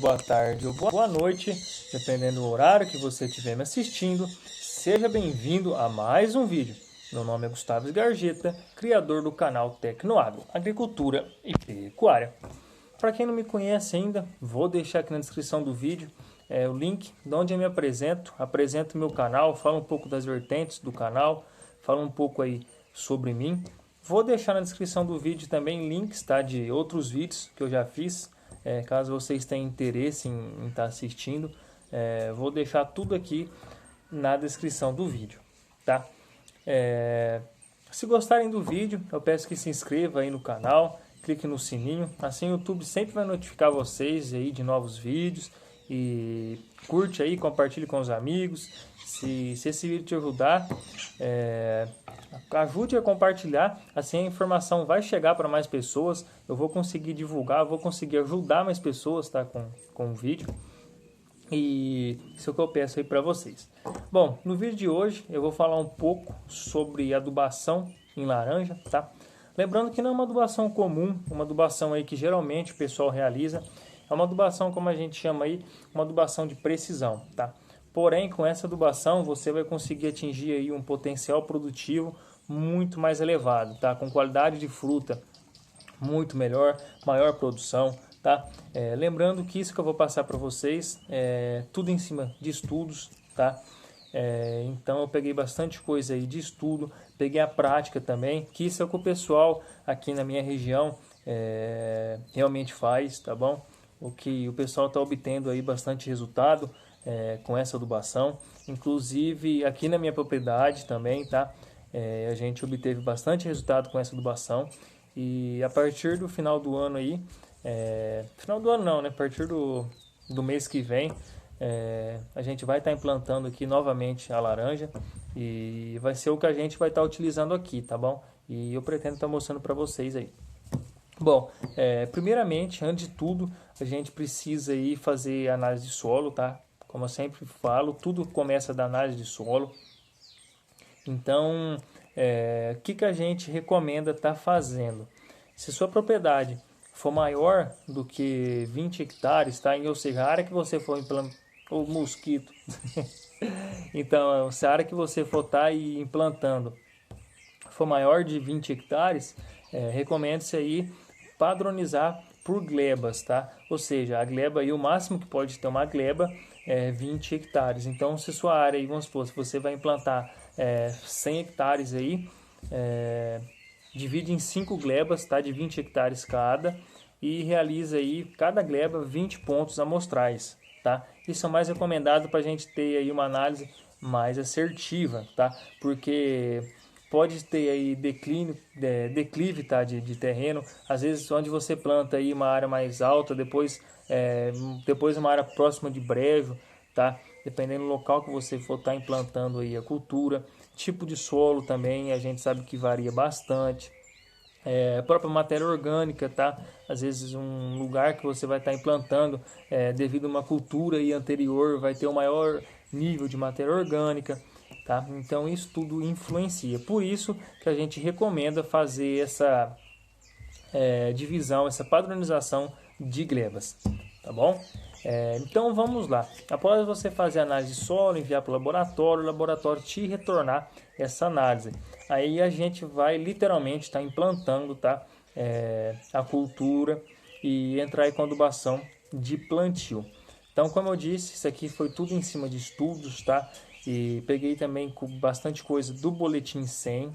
boa tarde ou boa noite, dependendo do horário que você estiver me assistindo. Seja bem-vindo a mais um vídeo. Meu nome é Gustavo Sgarjeta, criador do canal Tecnoagro, Agricultura e Pecuária. Para quem não me conhece ainda, vou deixar aqui na descrição do vídeo o link de onde eu me apresento meu canal, falo um pouco das vertentes do canal, falo um pouco aí sobre mim. Vou deixar na descrição do vídeo também links, tá, de outros vídeos que eu já fiz, caso vocês tenham interesse em estar assistindo. Vou deixar tudo aqui na descrição do vídeo, tá? Se gostarem do vídeo, eu peço que se inscreva aí no canal, clique no sininho, assim o YouTube sempre vai notificar vocês aí de novos vídeos. E curte aí, compartilhe com os amigos. Se esse vídeo te ajudar, ajude a compartilhar, assim a informação vai chegar para mais pessoas. Eu vou conseguir divulgar, vou conseguir ajudar mais pessoas, tá, com o vídeo. E isso é o que eu peço aí para vocês. Bom, no vídeo de hoje eu vou falar um pouco sobre adubação em laranja, tá? Lembrando que não é uma adubação comum, uma adubação aí que geralmente o pessoal realiza. É uma adubação, como a gente chama aí, uma adubação de precisão, tá? Porém, com essa adubação você vai conseguir atingir aí um potencial produtivo muito mais elevado, tá? Com qualidade de fruta muito melhor, maior produção, tá? Lembrando que isso que eu vou passar para vocês é tudo em cima de estudos, tá? Então eu peguei bastante coisa aí de estudo, peguei a prática também, que isso é o que o pessoal aqui na minha região realmente faz, tá bom? O que o pessoal está obtendo aí bastante resultado com essa adubação, inclusive aqui na minha propriedade também, tá? A gente obteve bastante resultado com essa adubação e a partir do final do ano aí, final do ano não, né? A partir do mês que vem, a gente vai estar implantando aqui novamente a laranja e vai ser o que a gente vai estar utilizando aqui, tá bom? E eu pretendo estar mostrando para vocês aí. Bom, primeiramente, antes de tudo, a gente precisa aí fazer análise de solo, tá? Como eu sempre falo, tudo começa da análise de solo. Então, o que a gente recomenda estar fazendo? Se sua propriedade for maior do que 20 hectares, tá? Ou seja, a área que você for implantar, o mosquito. Então, se a área que você for estar implantando for maior de 20 hectares, recomenda-se aí padronizar por glebas, tá? Ou seja, a gleba aí, o máximo que pode ter uma gleba é 20 hectares. Então, se sua área aí, vamos supor, se você vai implantar 100 hectares aí, divide em 5 glebas, tá? De 20 hectares cada e realiza aí cada gleba 20 pontos amostrais, tá? Isso é mais recomendado para a gente ter aí uma análise mais assertiva, tá? Porque pode ter aí declive, tá, de terreno, às vezes onde você planta aí uma área mais alta, depois uma área próxima de brejo, tá? Dependendo do local que você for estar implantando aí a cultura, tipo de solo também, a gente sabe que varia bastante. A própria matéria orgânica, tá? Às vezes um lugar que você vai estar implantando, devido a uma cultura aí anterior, vai ter um maior nível de matéria orgânica, tá? Então isso tudo influencia. Por isso que a gente recomenda fazer essa divisão, essa padronização de glebas, tá bom? Então vamos lá. Após você fazer a análise de solo, enviar para o laboratório te retornar essa análise. Aí a gente vai literalmente estar implantando, tá? A cultura e entrar com a adubação de plantio. Então, como eu disse, isso aqui foi tudo em cima de estudos, tá? E peguei também com bastante coisa do boletim 100.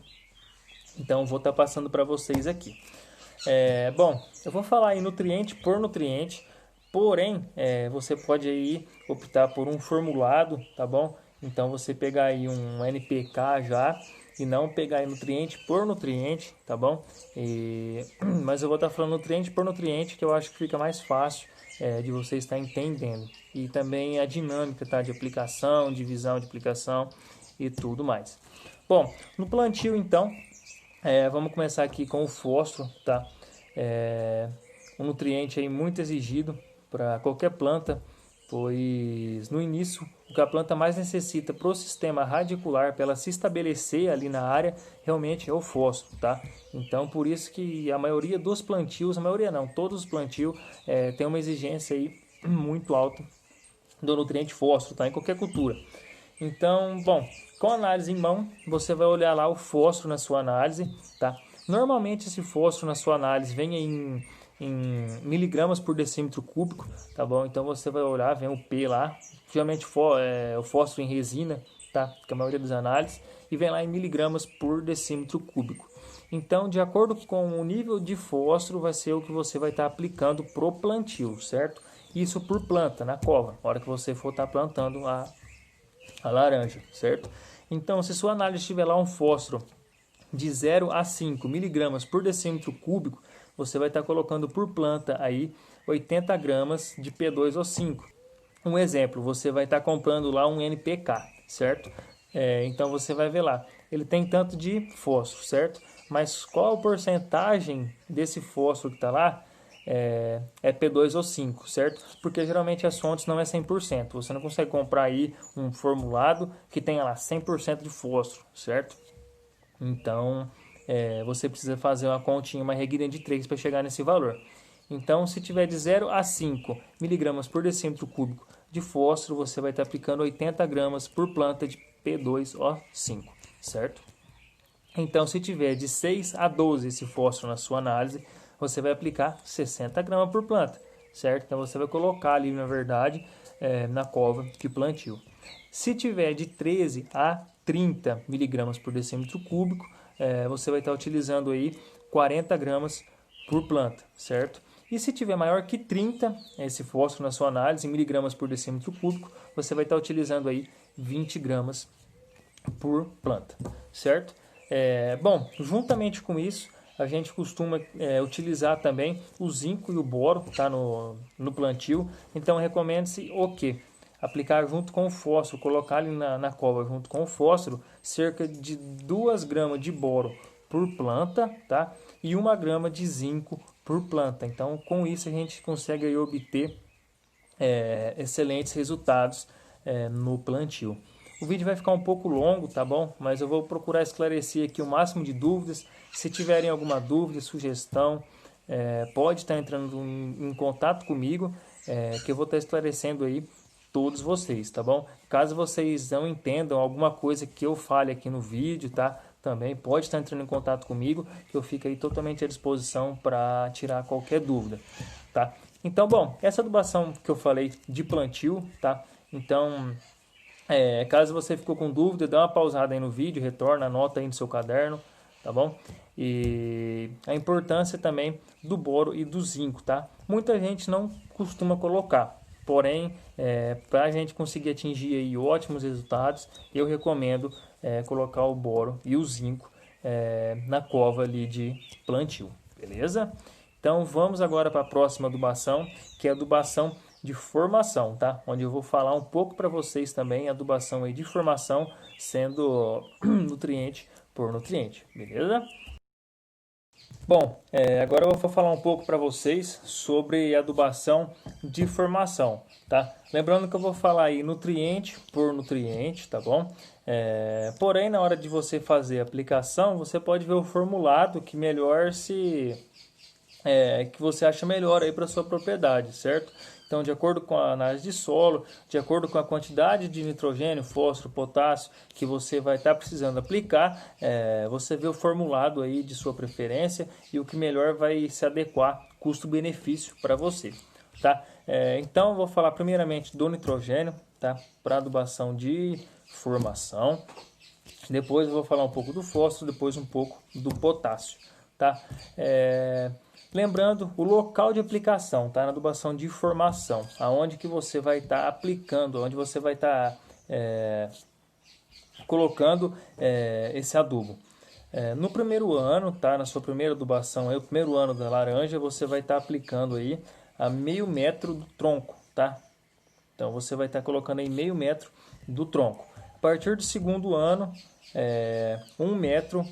Então, vou estar passando para vocês aqui. Bom, eu vou falar aí nutriente por nutriente, porém, você pode aí optar por um formulado, tá bom? Então, você pegar aí um NPK já e não pegar aí nutriente por nutriente, tá bom? Mas eu vou estar falando nutriente por nutriente, que eu acho que fica mais fácil de você estar entendendo. E também a dinâmica, tá? De aplicação, divisão de aplicação e tudo mais. Bom, no plantio então, vamos começar aqui com o fósforo, tá? Um nutriente aí muito exigido para qualquer planta, pois no início o que a planta mais necessita para o sistema radicular, para ela se estabelecer ali na área, realmente é o fósforo, tá? Então por isso que a maioria dos plantios, a maioria não, todos os plantios tem uma exigência aí muito alto do nutriente fósforo, tá? Em qualquer cultura. Então, bom, com a análise em mão, você vai olhar lá o fósforo na sua análise, tá? Normalmente esse fósforo na sua análise vem em miligramas por decímetro cúbico, tá bom? Então você vai olhar, vem o P lá, geralmente o fósforo em resina, tá? Que é a maioria das análises, e vem lá em miligramas por decímetro cúbico. Então, de acordo com o nível de fósforo, vai ser o que você vai estar aplicando pro plantio, certo? Isso por planta, na cova, na hora que você for estar plantando a laranja, certo? Então, se sua análise tiver lá um fósforo de 0 a 5 miligramas por decímetro cúbico, você vai estar colocando por planta aí 80 gramas de P2O5. Um exemplo, você vai estar comprando lá um NPK, certo? Então você vai ver lá, ele tem tanto de fósforo, certo? Mas qual a porcentagem desse fósforo que está lá é P2O5, certo? Porque geralmente as fontes não é 100%. Você não consegue comprar aí um formulado que tenha lá 100% de fósforo, certo? Então, você precisa fazer uma continha, uma regrinha de 3 para chegar nesse valor. Então, se tiver de 0 a 5 miligramas por decímetro cúbico de fósforo, você vai estar aplicando 80 gramas por planta de P2O5, certo? Então, se tiver de 6 a 12 esse fósforo na sua análise, você vai aplicar 60 gramas por planta, certo? Então, você vai colocar ali, na verdade, na cova de plantio. Se tiver de 13 a 30 miligramas por decímetro cúbico, você vai estar utilizando aí 40 gramas por planta, certo? E se tiver maior que 30, esse fósforo na sua análise, em miligramas por decímetro cúbico, você vai estar utilizando aí 20 gramas por planta, certo? Bom, juntamente com isso, a gente costuma utilizar também o zinco e o boro, tá, no plantio. Então, recomenda-se o quê? Aplicar junto com o fósforo, colocar ali na cova junto com o fósforo, cerca de 2 gramas de boro por planta, tá? E 1 grama de zinco por planta. Então, com isso a gente consegue aí obter excelentes resultados no plantio. O vídeo vai ficar um pouco longo, tá bom? Mas eu vou procurar esclarecer aqui o máximo de dúvidas. Se tiverem alguma dúvida, sugestão, pode estar entrando em contato comigo, que eu vou estar esclarecendo aí todos vocês, tá bom? Caso vocês não entendam alguma coisa que eu fale aqui no vídeo, tá? Também pode estar entrando em contato comigo, que eu fico aí totalmente à disposição para tirar qualquer dúvida, tá? Então, bom, essa adubação que eu falei de plantio, tá? Então, caso você ficou com dúvida, dá uma pausada aí no vídeo, retorna, anota aí no seu caderno, tá bom? E a importância também do boro e do zinco, tá? Muita gente não costuma colocar, porém, para a gente conseguir atingir aí ótimos resultados, eu recomendo colocar o boro e o zinco na cova ali de plantio, beleza? Então vamos agora para a próxima adubação, que é a adubação de formação, tá? Onde eu vou falar um pouco para vocês também a adubação aí de formação, sendo nutriente por nutriente, beleza? Bom, agora eu vou falar um pouco para vocês sobre adubação de formação, tá? Lembrando que eu vou falar aí nutriente por nutriente, tá bom? Porém, na hora de você fazer a aplicação, você pode ver o formulado que melhor que você acha melhor aí para sua propriedade, certo? Então, de acordo com a análise de solo, de acordo com a quantidade de nitrogênio, fósforo, potássio que você vai estar precisando aplicar, você vê o formulado aí de sua preferência e o que melhor vai se adequar custo-benefício para você, tá? Então, eu vou falar primeiramente do nitrogênio, tá? Para adubação de formação. Depois eu vou falar um pouco do fósforo, depois um pouco do potássio, tá? Lembrando o local de aplicação, tá? Na adubação de formação, aonde que você vai estar aplicando, onde você vai estar colocando esse adubo. No primeiro ano, tá? Na sua primeira adubação, o primeiro ano da laranja, você vai estar aplicando aí a meio metro do tronco, tá? Então você vai estar colocando aí meio metro do tronco. A partir do segundo ano, 1 metro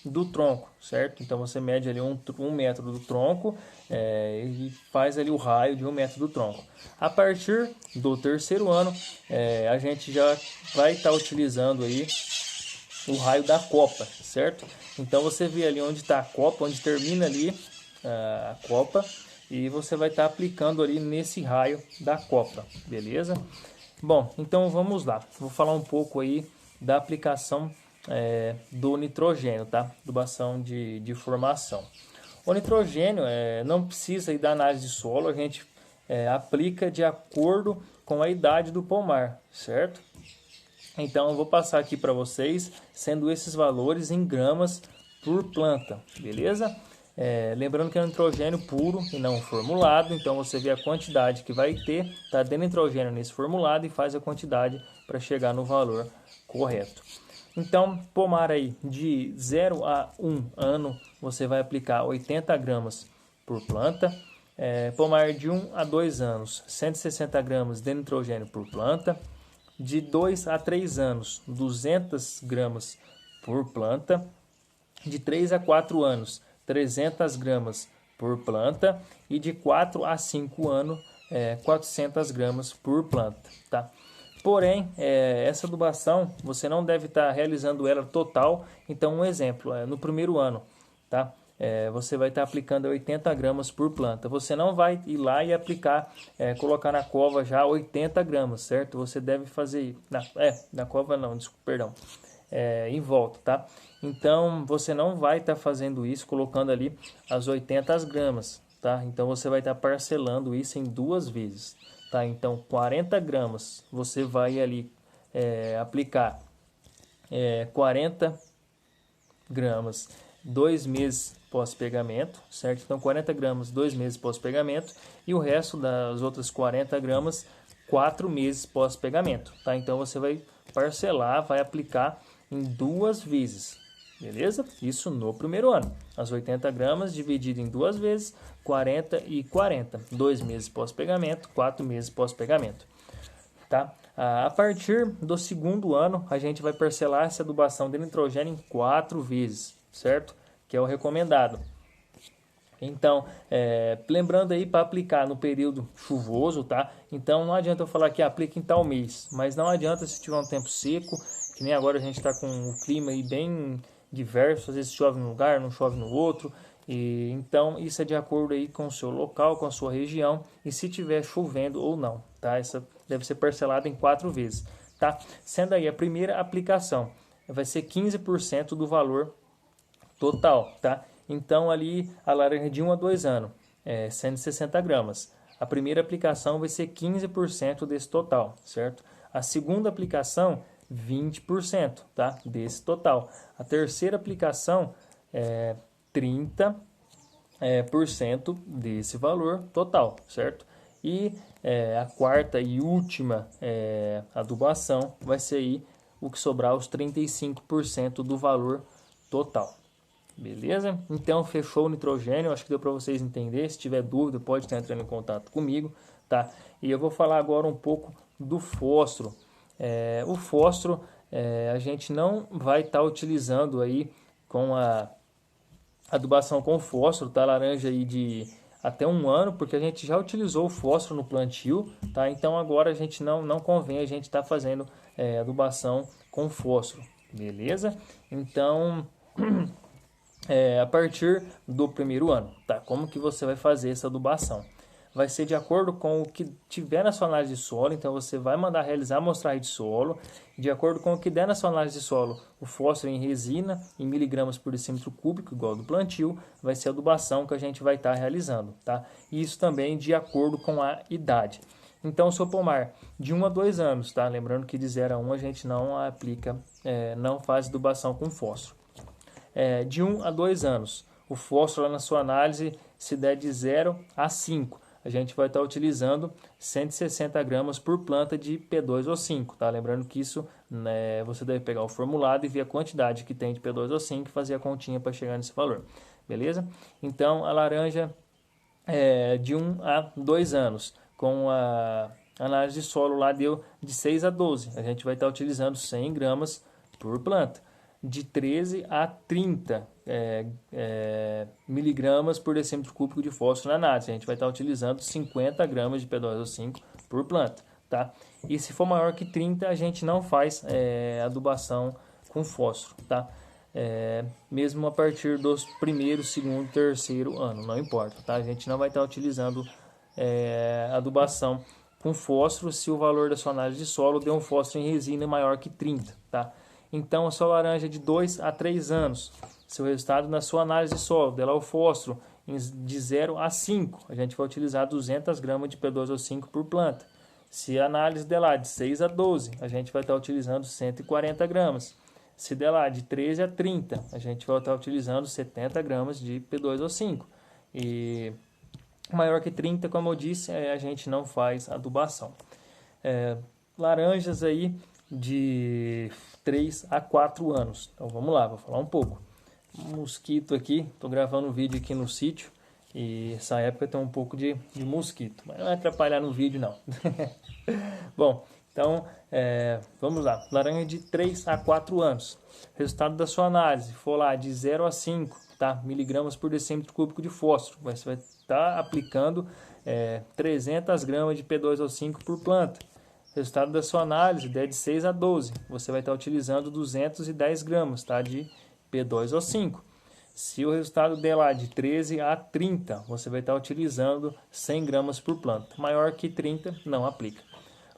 do tronco, certo? Então você mede ali um metro do tronco e faz ali o raio de 1 metro do tronco. A partir do terceiro ano, a gente já vai estar utilizando aí o raio da copa, certo? Então você vê ali onde está a copa, onde termina ali a copa, e você vai estar aplicando ali nesse raio da copa, beleza? Bom, então vamos lá, vou falar um pouco aí da aplicação do nitrogênio, tá? Adubação de formação. O nitrogênio não precisa ir da análise de solo, a gente aplica de acordo com a idade do pomar, certo? Então eu vou passar aqui para vocês, sendo esses valores em gramas por planta, beleza? Lembrando que é um nitrogênio puro e não formulado, então você vê a quantidade que vai ter, tá dando nitrogênio nesse formulado e faz a quantidade para chegar no valor correto. Então, pomar aí de 0 a 1 ano, você vai aplicar 80 gramas por planta. Pomar de 1 a 2 anos, 160 gramas de nitrogênio por planta. De 2 a 3 anos, 200 gramas por planta. De 3 a 4 anos, 300 gramas por planta. E de 4 a 5 anos, 400 gramas por planta, tá? Porém, essa adubação, você não deve estar realizando ela total. Então, um exemplo, no primeiro ano, tá? Você vai estar aplicando 80 gramas por planta. Você não vai ir lá e aplicar, colocar na cova já 80 gramas, certo? Você deve fazer, na cova não, desculpa, perdão, em volta, tá? Então, você não vai estar fazendo isso, colocando ali as 80 gramas, tá? Então, você vai estar parcelando isso em 2 vezes. Tá, então 40 gramas você vai ali aplicar 40 gramas 2 meses pós-pegamento, certo? Então 40 gramas 2 meses pós-pegamento e o resto das outras 40 gramas 4 meses pós-pegamento, tá? Então você vai parcelar, vai aplicar em 2 vezes, beleza? Isso no primeiro ano. As 80 gramas dividido em 2 vezes, 40 e 40. 2 meses pós-pegamento, 4 meses pós-pegamento. Tá? A partir do segundo ano, a gente vai parcelar essa adubação de nitrogênio em 4 vezes, certo? Que é o recomendado. Então, lembrando aí para aplicar no período chuvoso, tá? Então não adianta eu falar que aplica em tal mês, mas não adianta se tiver um tempo seco, que nem agora a gente está com o clima aí bem diverso, às vezes chove num lugar, não chove no outro, e então isso é de acordo aí com o seu local, com a sua região e se tiver chovendo ou não, tá? Essa deve ser parcelada em 4 vezes, tá? Sendo aí a primeira aplicação, vai ser 15% do valor total, tá? Então ali a laranja de 1 a 2 anos, 160 gramas. A primeira aplicação vai ser 15% desse total, certo? A segunda aplicação 20%, tá? Desse total. A terceira aplicação 30% desse valor total, certo? E a quarta e última adubação vai ser aí o que sobrar os 35% do valor total. Beleza? Então fechou o nitrogênio, acho que deu para vocês entenderem. Se tiver dúvida, pode estar entrando em contato comigo, tá? E eu vou falar agora um pouco do fósforo. O fósforo a gente não vai estar utilizando aí com a adubação com fósforo, tá? Laranja aí de até 1 ano, porque a gente já utilizou o fósforo no plantio, tá? Então agora a gente não convém a gente estar fazendo adubação com fósforo, beleza? Então a partir do primeiro ano, tá? Como que você vai fazer essa adubação? Vai ser de acordo com o que tiver na sua análise de solo, então você vai mandar realizar a amostragem de solo, de acordo com o que der na sua análise de solo, o fósforo em resina, em miligramas por decímetro cúbico, igual do plantio, vai ser a adubação que a gente vai estar realizando, tá? E isso também de acordo com a idade. Então, o seu pomar de 1 a 2 anos, tá? Lembrando que de 0 a 1 a gente não aplica, não faz adubação com fósforo. De 1 a 2 anos, o fósforo na sua análise, se der de 0 a 5, a gente vai estar utilizando 160 gramas por planta de P2O5, tá? Lembrando que isso, você deve pegar o formulado e ver a quantidade que tem de P2O5 e fazer a continha para chegar nesse valor, beleza? Então, a laranja de 1 a 2 anos, com a análise de solo lá deu de 6 a 12, a gente vai estar utilizando 100 gramas por planta. De 13 a 30 miligramas por decímetro cúbico de fósforo na análise. A gente vai estar utilizando 50 gramas de P2O5 por planta, tá? E se for maior que 30, a gente não faz adubação com fósforo, tá? mesmo a partir dos primeiro, segundo, terceiro ano, não importa, tá? A gente não vai estar utilizando adubação com fósforo se o valor da sua análise de solo deu um fósforo em resina maior que 30, tá? Então, a sua laranja de 2 a 3 anos, seu resultado na sua análise de solo, dela o fósforo de 0 a 5, a gente vai utilizar 200 gramas de P2O5 por planta. Se a análise dela de 6 a 12, a gente vai estar utilizando 140 gramas. Se dela de 13 a 30, a gente vai estar utilizando 70 gramas de P2O5. E maior que 30, como eu disse, a gente não faz adubação. Laranjas aí de 3 a 4 anos. Então vamos lá, vou falar um pouco. Mosquito aqui, estou gravando um vídeo aqui no sítio e essa época tem um pouco de mosquito, mas não vai atrapalhar no vídeo não. Bom, então vamos lá. Laranja de 3 a 4 anos. Resultado da sua análise, for lá de 0 a 5, tá? miligramas por decímetro cúbico de fósforo. Você vai estar aplicando 300 gramas de P2O5 por planta. Resultado da sua análise é de 6 a 12. Você vai estar utilizando 210 gramas, tá? de P2O5. Se o resultado der lá de 13 a 30, você vai estar utilizando 100 gramas por planta. Maior que 30, não aplica.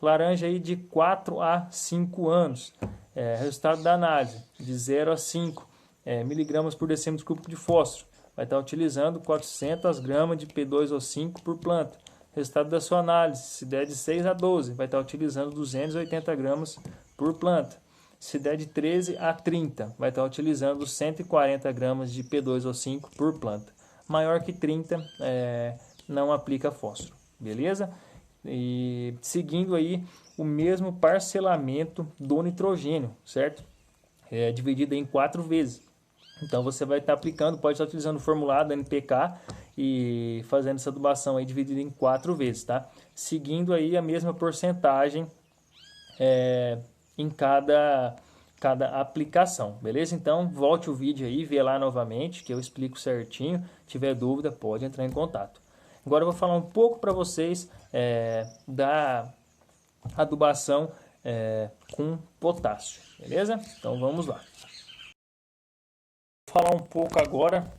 Laranja aí de 4 a 5 anos. Resultado da análise, de 0 a 5 miligramas por decímetro cúbico de fósforo. Vai estar utilizando 400 gramas de P2O5 por planta. Resultado da sua análise, se der de 6 a 12, vai estar utilizando 280 gramas por planta. Se der de 13 a 30, vai estar utilizando 140 gramas de P2O5 por planta. Maior que 30, não aplica fósforo, beleza? E seguindo aí o mesmo parcelamento do nitrogênio, certo? Dividido em 4 vezes. Então você vai estar aplicando, pode estar utilizando o formulado NPK e fazendo essa adubação aí dividida em 4 vezes, tá? Seguindo aí a mesma porcentagem em cada aplicação, beleza? Então volte o vídeo aí, vê lá novamente que eu explico certinho. Se tiver dúvida, pode entrar em contato. Agora eu vou falar um pouco para vocês da adubação com potássio, beleza? Então vamos lá. Vou falar um pouco agora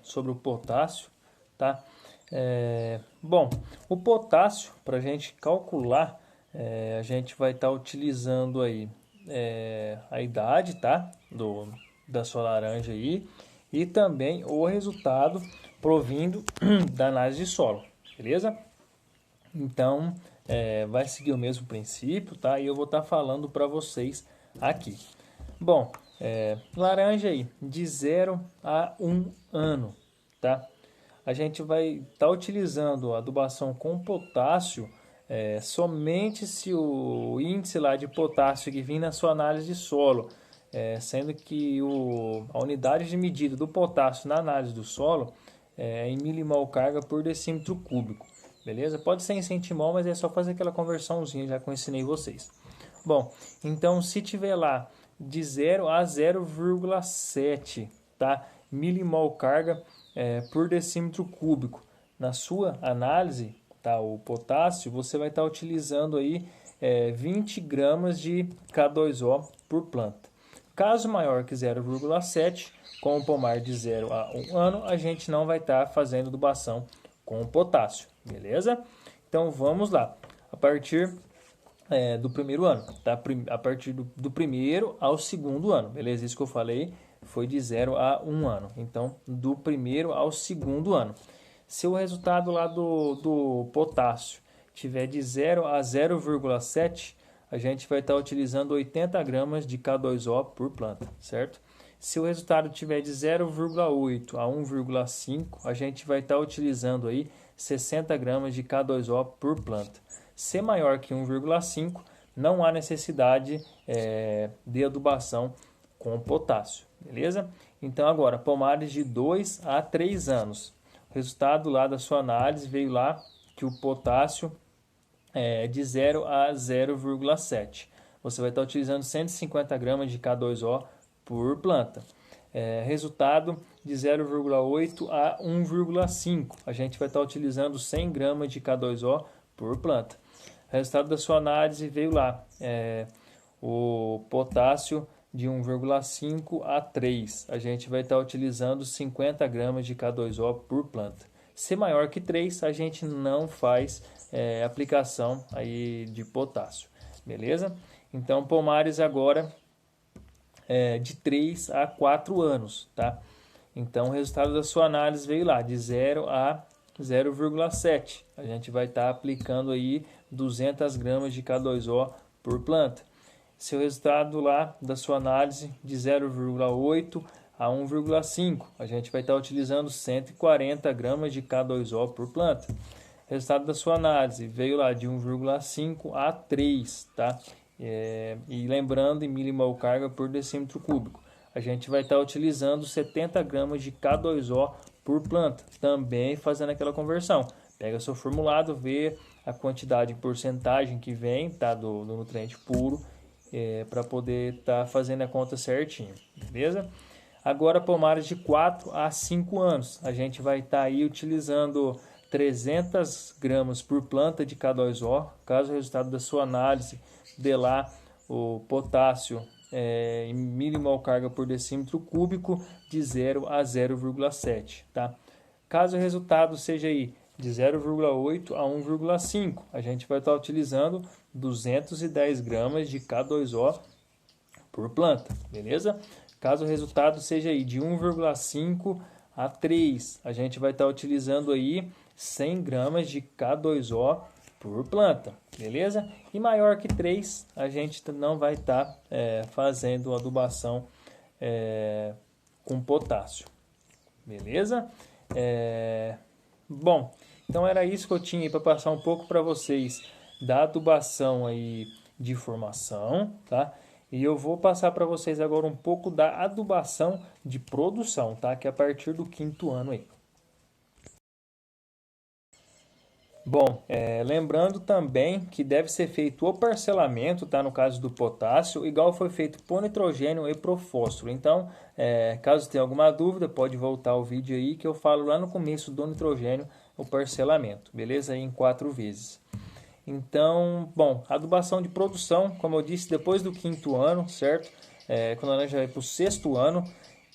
sobre o potássio, tá? Bom, o potássio, para a gente calcular, a gente vai estar utilizando aí a idade, tá? Da sua laranja aí, e também o resultado provindo da análise de solo, beleza? Então, vai seguir o mesmo princípio, tá? E eu vou estar falando para vocês aqui. Bom, laranja aí, de 0 a 1 ano, tá? A gente vai estar utilizando a adubação com potássio somente se o índice lá de potássio que vem na sua análise de solo, sendo que a unidade de medida do potássio na análise do solo em milimol carga por decímetro cúbico, beleza? Pode ser em centimol, mas é só fazer aquela conversãozinha, já que eu ensinei vocês. Bom, então se tiver lá de 0 a 0,7, tá? milimol carga por decímetro cúbico na sua análise, tá? O potássio, você vai estar utilizando aí 20 gramas de K2O por planta. Caso maior que 0,7, com o pomar de 0 a 1 ano, a gente não vai estar fazendo adubação com potássio, beleza? Então vamos lá, a partir do primeiro ano, tá? A partir do primeiro ao segundo ano, beleza? Isso que eu falei foi de 0 a 1 ano, então do primeiro ao segundo ano. Se o resultado lá do potássio tiver de 0 a 0,7, a gente vai estar utilizando 80 gramas de K2O por planta, certo? Se o resultado tiver de 0,8 a 1,5, a gente vai estar utilizando aí 60 gramas de K2O por planta. Se maior que 1,5, não há necessidade de adubação com potássio, beleza? Então agora, pomares de 2 a 3 anos. O resultado lá da sua análise veio lá que o potássio de 0 a 0,7. Você vai estar utilizando 150 gramas de K2O por planta. Resultado de 0,8 a 1,5. A gente vai estar utilizando 100 gramas de K2O por planta. Resultado da sua análise veio lá. O potássio de 1,5 a 3, a gente vai estar utilizando 50 gramas de K2O por planta. Se maior que 3, a gente não faz aplicação aí de potássio, beleza? Então, pomares agora de 3 a 4 anos, tá? Então, o resultado da sua análise veio lá, de 0 a 0,7. A gente vai estar aplicando aí 200 gramas de K2O por planta. Seu resultado lá da sua análise de 0,8 a 1,5. A gente vai estar utilizando 140 gramas de K2O por planta. Resultado da sua análise veio lá de 1,5 a 3, tá? E lembrando, em milimol carga por decímetro cúbico. A gente vai estar utilizando 70 gramas de K2O por planta, também fazendo aquela conversão. Pega seu formulado, vê a quantidade em porcentagem que vem, tá, do nutriente puro, para poder estar fazendo a conta certinho, beleza? Agora, pomares de 4 a 5 anos, a gente vai estar aí utilizando 300 gramas por planta de K2O, caso o resultado da sua análise dê lá o potássio em milimol carga por decímetro cúbico de 0 a 0,7, tá? Caso o resultado seja aí de 0,8 a 1,5, a gente vai estar utilizando 210 gramas de K2O por planta, beleza? Caso o resultado seja aí de 1,5 a 3, a gente vai estar utilizando aí 100 gramas de K2O por planta, beleza? E maior que 3, a gente não vai estar fazendo adubação com potássio, beleza? Bom, então era isso que eu tinha para passar um pouco para vocês da adubação aí de formação, tá? E eu vou passar para vocês agora um pouco da adubação de produção, tá? Que é a partir do 5º ano aí. Bom, lembrando também que deve ser feito o parcelamento, tá? No caso do potássio, igual foi feito por nitrogênio e pro fósforo. Então, caso tenha alguma dúvida, pode voltar ao vídeo aí que eu falo lá no começo do nitrogênio o parcelamento, beleza? Aí em 4 vezes. Então, bom, adubação de produção, como eu disse, depois do 5º ano, certo? Quando a laranja vai para o 6º ano.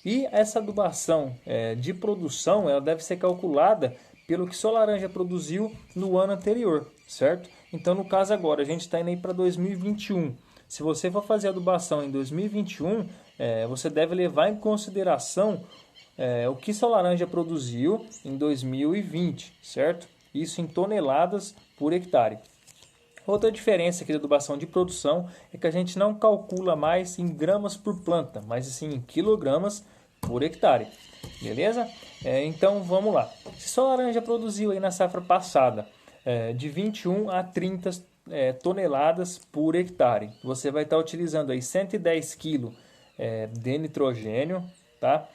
E essa adubação de produção, ela deve ser calculada pelo que sua laranja produziu no ano anterior, certo? Então, no caso agora, a gente está indo aí para 2021. Se você for fazer adubação em 2021, você deve levar em consideração o que sua laranja produziu em 2020, certo? Isso em toneladas por hectare. Outra diferença aqui da adubação de produção é que a gente não calcula mais em gramas por planta, mas sim em quilogramas por hectare, beleza? Então vamos lá. Se sua laranja produziu aí na safra passada de 21 a 30 toneladas por hectare, você vai estar utilizando aí 110 kg de nitrogênio, tá?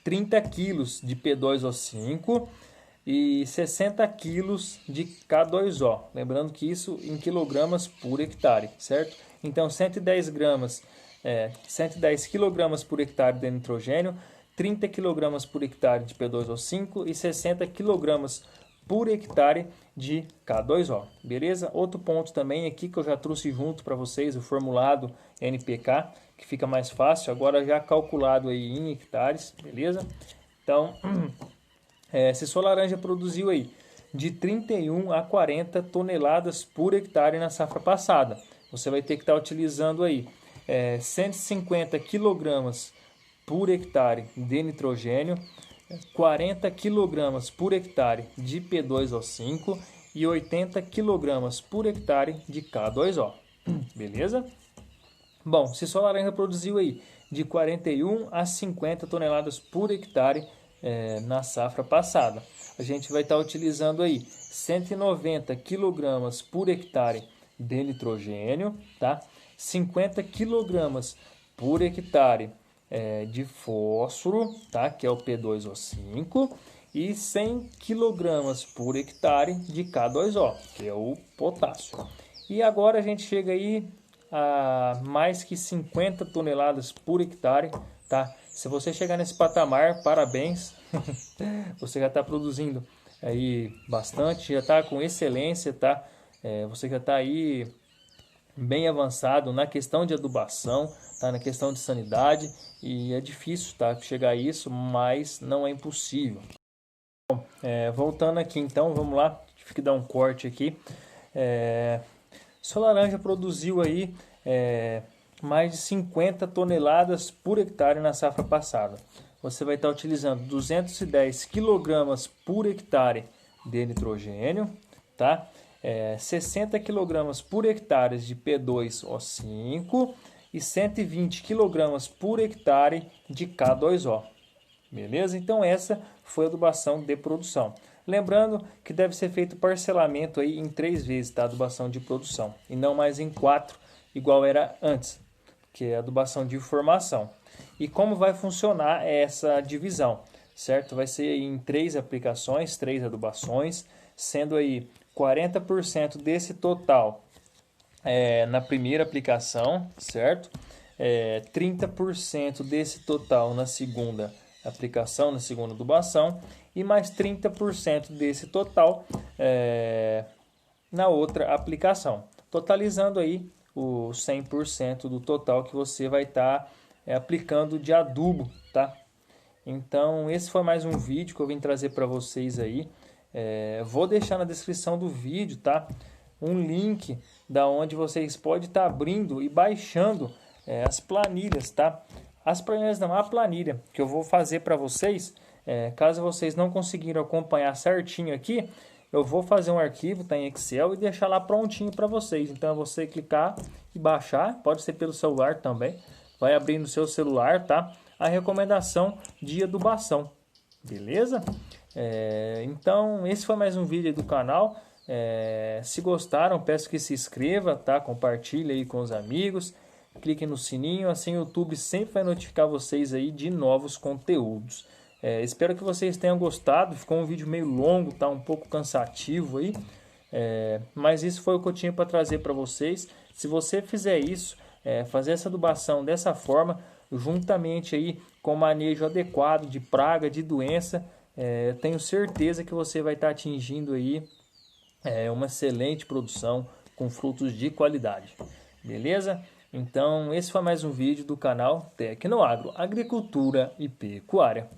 30 kg de P2O5 e 60 kg de K2O. Lembrando que isso em quilogramas por hectare, certo? Então 110 kg por hectare de nitrogênio, 30 kg por hectare de P2O5 e 60 kg por hectare de K2O, beleza? Outro ponto também aqui que eu já trouxe junto para vocês, o formulado NPK, que fica mais fácil, agora já calculado aí em hectares, beleza? Então, se sua laranja produziu aí de 31 a 40 toneladas por hectare na safra passada, você vai ter que estar utilizando aí 150 kg por hectare de nitrogênio, 40 kg por hectare de P2O5 e 80 kg por hectare de K2O, beleza? Bom, se sua laranja produziu aí de 41 a 50 toneladas por hectare na safra passada, a gente vai estar utilizando aí 190 kg por hectare de nitrogênio, tá? 50 kg por hectare de fósforo, tá? Que é o P2O5, e 100 kg por hectare de K2O, que é o potássio. E agora a gente chega aí a mais que 50 toneladas por hectare, tá? Se você chegar nesse patamar, parabéns, você já está produzindo aí bastante, já está com excelência, tá? Você já está aí bem avançado na questão de adubação, tá? Na questão de sanidade, e é difícil, tá? Chegar a isso, mas não é impossível. Voltando aqui então, vamos lá, tive que dar um corte aqui. Sua laranja produziu aí mais de 50 toneladas por hectare na safra passada. Você vai estar utilizando 210 kg por hectare de nitrogênio, tá? 60 kg por hectare de P2O5 e 120 kg por hectare de K2O. Beleza? Então essa foi a adubação de produção. Lembrando que deve ser feito parcelamento aí em 3 vezes, tá? Adubação de produção, e não mais em 4, igual era antes, que é a adubação de formação. E como vai funcionar essa divisão, certo? Vai ser em 3 aplicações, 3 adubações, sendo aí 40% desse total na primeira aplicação, certo? 30% desse total na segunda aplicação, na segunda adubação, e mais 30% desse total na outra aplicação, totalizando aí o 100% do total que você vai estar aplicando de adubo, tá? Então esse foi mais um vídeo que eu vim trazer para vocês aí. Vou deixar na descrição do vídeo, tá? Um link da onde vocês podem estar abrindo e baixando as planilhas, tá? As planilhas não, a planilha que eu vou fazer para vocês, caso vocês não conseguiram acompanhar certinho aqui, eu vou fazer um arquivo, tá, em Excel, e deixar lá prontinho para vocês. Então é você clicar e baixar, pode ser pelo celular também, vai abrir no seu celular, tá? A recomendação de adubação, beleza? Então esse foi mais um vídeo aí do canal. Se gostaram, peço que se inscreva, tá? Compartilhe aí com os amigos, clique no sininho, assim o YouTube sempre vai notificar vocês aí de novos conteúdos. Espero que vocês tenham gostado. Ficou um vídeo meio longo, tá? Um pouco cansativo aí, mas isso foi o que eu tinha para trazer para vocês. Se você fizer isso, fazer essa adubação dessa forma, juntamente aí com o manejo adequado de praga, de doença, tenho certeza que você vai estar atingindo aí uma excelente produção com frutos de qualidade, beleza? Então esse foi mais um vídeo do canal Tecnoagro, Agricultura e Pecuária.